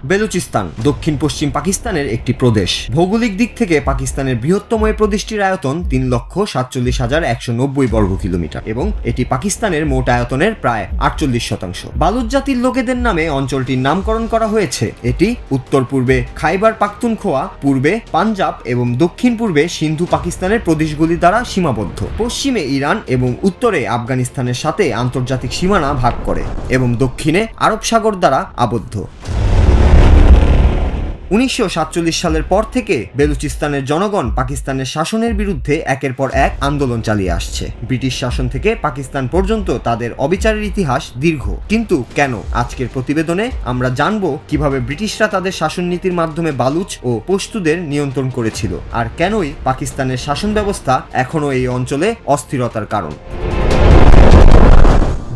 বেলুচিস্তান দক্ষিণ পশ্চিম পাকিস্তানের একটি প্রদেশ। ভৌগোলিক দিক থেকে পাকিস্তানের বৃহত্তম এই প্রদেশটির আয়তন 3,47,190 বর্গ কিলোমিটার এবং এটি পাকিস্তানের মোট আয়তনের প্রায় 48%। বালুচ জাতির লোকেদের নামে অঞ্চলটির নামকরণ করা হয়েছে। এটি উত্তর পূর্বে খাইবার পাখতুনখোয়া, পূর্বে পাঞ্জাব এবং দক্ষিণ পূর্বে সিন্ধু পাকিস্তানের প্রদেশগুলি দ্বারা সীমাবদ্ধ। পশ্চিমে ইরান এবং উত্তরে আফগানিস্তানের সাথে আন্তর্জাতিক সীমানা ভাগ করে এবং দক্ষিণে আরব সাগর দ্বারা আবদ্ধ। 1947 সালের পর থেকে বেলুচিস্তানের জনগণ পাকিস্তানের শাসনের বিরুদ্ধে একের পর এক আন্দোলন চালিয়ে আসছে। ব্রিটিশ শাসন থেকে পাকিস্তান পর্যন্ত তাদের অবিচারের ইতিহাস দীর্ঘ। কিন্তু কেন? আজকের প্রতিবেদনে আমরা জানব কিভাবে ব্রিটিশরা তাদের শাসন নীতির মাধ্যমে বালুচ ও পশতুদের নিয়ন্ত্রণ করেছিল, আর কেনই পাকিস্তানের শাসন ব্যবস্থা এখনও এই অঞ্চলে অস্থিরতার কারণ।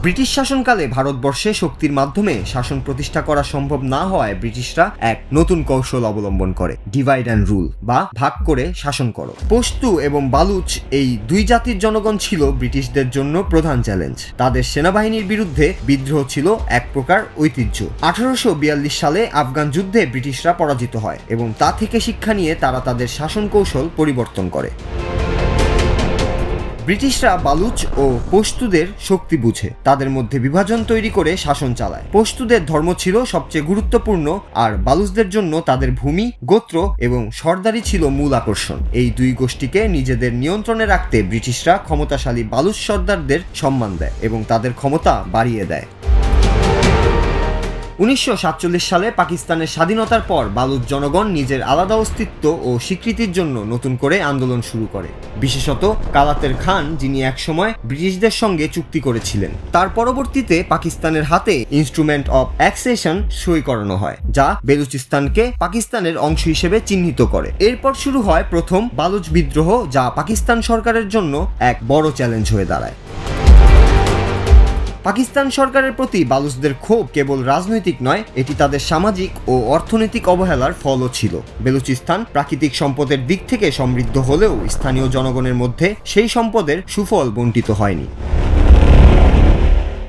ব্রিটিশ শাসনকালে ভারতবর্ষে শক্তির মাধ্যমে শাসন প্রতিষ্ঠা করা সম্ভব না হওয়ায় ব্রিটিশরা এক নতুন কৌশল অবলম্বন করে, ডিভাইড অ্যান্ড রুল বা ভাগ করে শাসন করো। পশতু এবং বালুচ এই দুই জাতির জনগণ ছিল ব্রিটিশদের জন্য প্রধান চ্যালেঞ্জ। তাদের সেনাবাহিনীর বিরুদ্ধে বিদ্রোহ ছিল এক প্রকার ঐতিহ্য। 1842 সালে আফগান যুদ্ধে ব্রিটিশরা পরাজিত হয় এবং তা থেকে শিক্ষা নিয়ে তারা তাদের শাসন কৌশল পরিবর্তন করে। ব্রিটিশরা বালুচ ও পশতুদের শক্তি বুঝে তাদের মধ্যে বিভাজন তৈরি করে শাসন চালায়। পশতুদের ধর্ম ছিল সবচেয়ে গুরুত্বপূর্ণ, আর বালুচদের জন্য তাদের ভূমি, গোত্র এবং সর্দারি ছিল মূল আকর্ষণ। এই দুই গোষ্ঠীকে নিজেদের নিয়ন্ত্রণে রাখতে ব্রিটিশরা ক্ষমতাশালী বালুচ সর্দারদের সম্মান দেয় এবং তাদের ক্ষমতা বাড়িয়ে দেয়। 1947 সালে পাকিস্তানের স্বাধীনতার পর বালুচ জনগণ নিজের আলাদা অস্তিত্ব ও স্বীকৃতির জন্য নতুন করে আন্দোলন শুরু করে। বিশেষত কালাতের খান, যিনি একসময় ব্রিটিশদের সঙ্গে চুক্তি করেছিলেন, তার পরবর্তীতে পাকিস্তানের হাতে ইনস্ট্রুমেন্ট অফ অ্যাক্সেশন সই করানো হয়, যা বেলুচিস্তানকে পাকিস্তানের অংশ হিসেবে চিহ্নিত করে। এরপর শুরু হয় প্রথম বালুচ বিদ্রোহ, যা পাকিস্তান সরকারের জন্য এক বড় চ্যালেঞ্জ হয়ে দাঁড়ায়। পাকিস্তান সরকারের প্রতি বালুচদের ক্ষোভ কেবল রাজনৈতিক নয়, এটি তাদের সামাজিক ও অর্থনৈতিক অবহেলার ফলও ছিল। বেলুচিস্তান প্রাকৃতিক সম্পদের দিক থেকে সমৃদ্ধ হলেও স্থানীয় জনগণের মধ্যে সেই সম্পদের সুফল বণ্টিত হয়নি।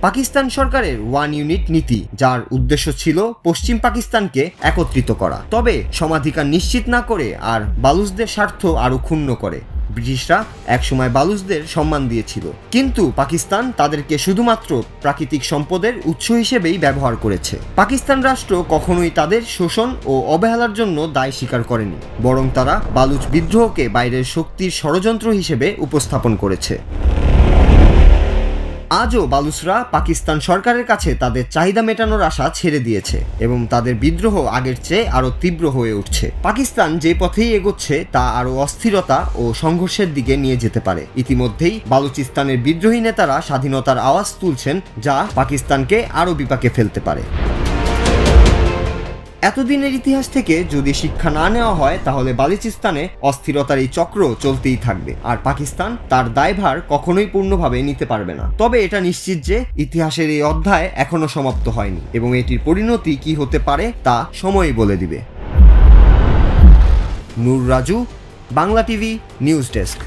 পাকিস্তান সরকারের ওয়ান ইউনিট নীতি, যার উদ্দেশ্য ছিল পশ্চিম পাকিস্তানকে একত্রিত করা, তবে সমাধিকার নিশ্চিত না করে আর বালুচদের স্বার্থ আরও ক্ষুণ্ণ করে। ব্রিটিশরা একসময় বালুচদের সম্মান দিয়েছিল, কিন্তু পাকিস্তান তাদেরকে শুধুমাত্র প্রাকৃতিক সম্পদের উৎস হিসেবেই ব্যবহার করেছে। পাকিস্তান রাষ্ট্র কখনোই তাদের শোষণ ও অবহেলার জন্য দায় স্বীকার করেনি, বরং তারা বালুচ বিদ্রোহকে বাইরের শক্তির ষড়যন্ত্র হিসেবে উপস্থাপন করেছে। আজও বালুচরা পাকিস্তান সরকারের কাছে তাদের চাহিদা মেটানোর আশা ছেড়ে দিয়েছে এবং তাদের বিদ্রোহ আগের চেয়ে আরও তীব্র হয়ে উঠছে। পাকিস্তান যে পথেই এগোচ্ছে তা আরও অস্থিরতা ও সংঘর্ষের দিকে নিয়ে যেতে পারে। ইতিমধ্যেই বালুচিস্তানের বিদ্রোহী নেতারা স্বাধীনতার আওয়াজ তুলছেন, যা পাকিস্তানকে আরও বিপাকে ফেলতে পারে। এতদিনের ইতিহাস থেকে যদি শিক্ষা না নেওয়া হয়, তাহলে বালুচিস্তানে অস্থিরতার এই চক্র চলতেই থাকবে, আর পাকিস্তান তার দায়ভার কখনোই পূর্ণভাবে নিতে পারবে না। তবে এটা নিশ্চিত যে ইতিহাসের এই অধ্যায় এখনো সমাপ্ত হয়নি এবং এটির পরিণতি কি হতে পারে তা সময়ই বলে দিবে। Nur Raju, Bangla TV news desk.